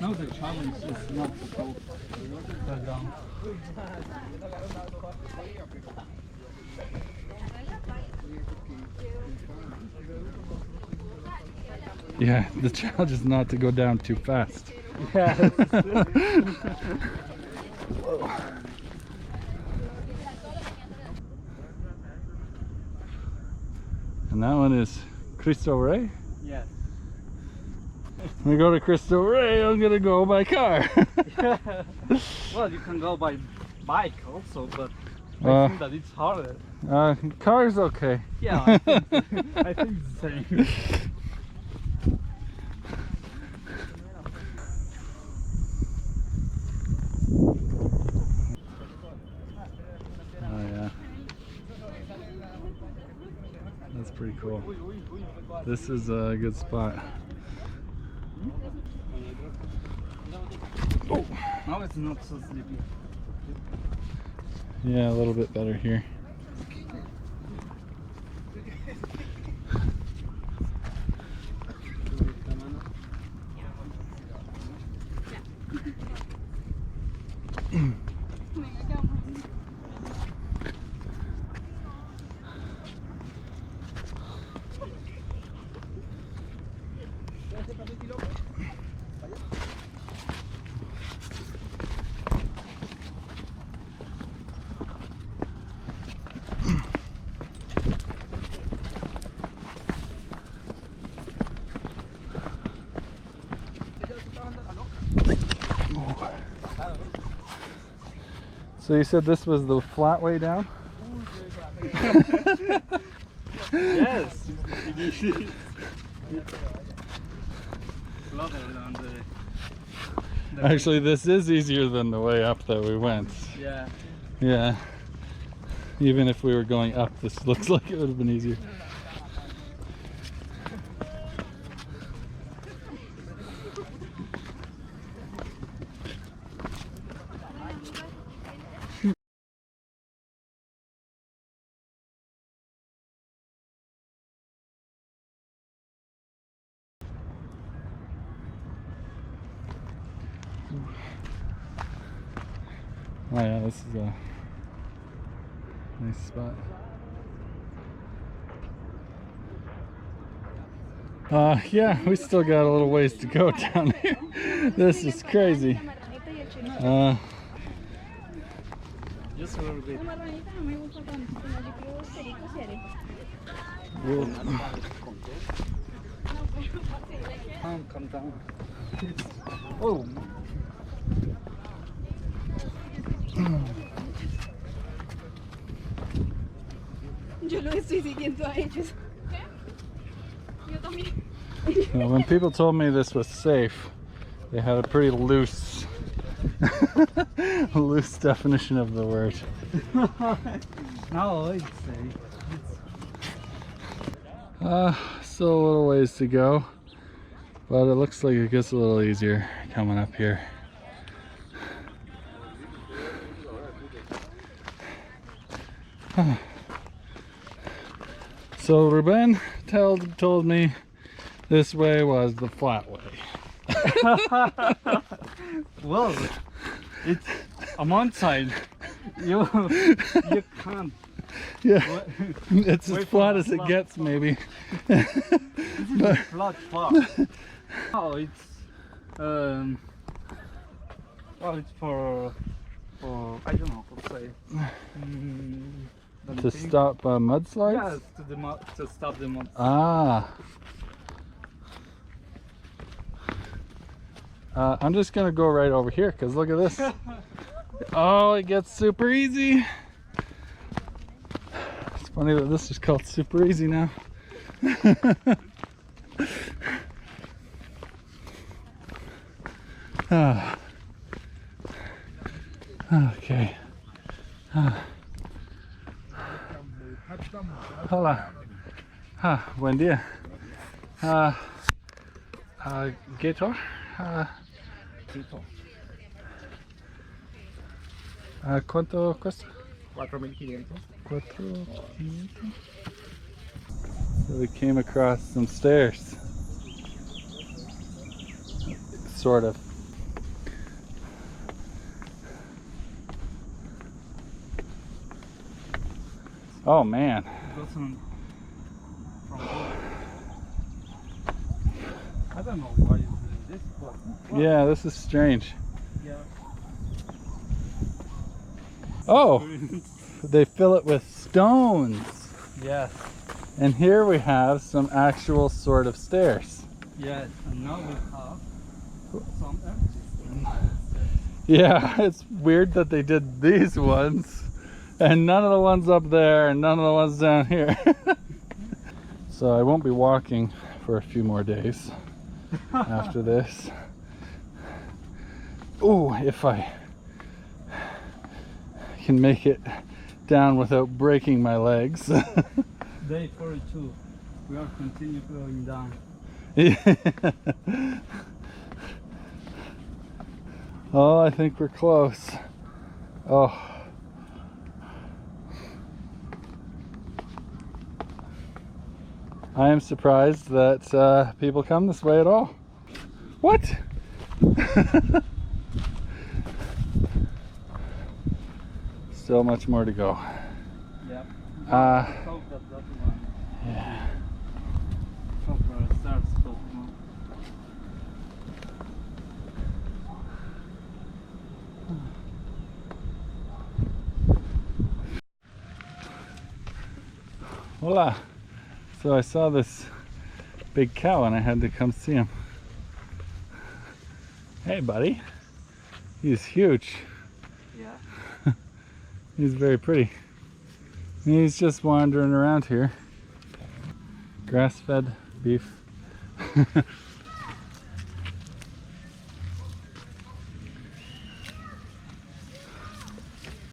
No, the challenge is not to go down. Yeah, the challenge is not to go down too fast. Yeah. And that one is Cristo Rey. Yes. When we go to Cristo Rey, I'm gonna go by car. Yeah. Well, you can go by bike also, but I think that it's harder. Car's okay. Yeah, I think it's the same. Oh yeah. That's pretty cool. This is a good spot. Oh, now it's not so sleepy. Yeah, a little bit better here. So you said this was the flat way down? Yes. Actually, this is easier than the way up that we went. Yeah. Yeah. Even if we were going up, this looks like it would have been easier. Oh yeah, this is a nice spot. Yeah, we still got a little ways to go down here. This is crazy. Just a little bit. Come down. Oh. Yo lo estoy siguiendo a ellos. Yo también. Well, when people told me this was safe, they had a pretty loose loose definition of the word. No, it's safe. Still a little ways to go, but it looks like it gets a little easier coming up here. So Rubén told me this way was the flat way. Well, it's a mountainside. You can't. Yeah, it's as flat as it gets, maybe. This is a flat. Oh, it's well, it's for I don't know what to say. To stop mudslides? Yes, to stop the mud. Ah. I'm just gonna go right over here because look at this. Oh, it gets super easy. It's funny that this is called super easy now. Okay. Hola. Buen día. Gator. ¿Cuánto cuesta? 4.500. 4.500. So we came across some stairs. Sort of. Oh man. It goes on from both. I don't know why it's doing this, but Yeah, this is strange. yeah. Oh, they fill it with stones. Yes, And here we have some actual sort of stairs. yes, and now we have some empty stairs. Yeah, it's weird that they did these ones and none of the ones up there and none of the ones down here. So I won't be walking for a few more days after this. Oh, if I can make it down without breaking my legs. Day 42, we are continue going down. Oh, I think we're close. Oh. I am surprised that people come this way at all. What? Still much more to go. Yep. Uh, Hope that one. Yeah. Hope it starts, but no. Hola. So I saw this big cow and I had to come see him. Hey buddy. He's huge. Yeah. He's very pretty. And he's just wandering around here. Grass-fed beef.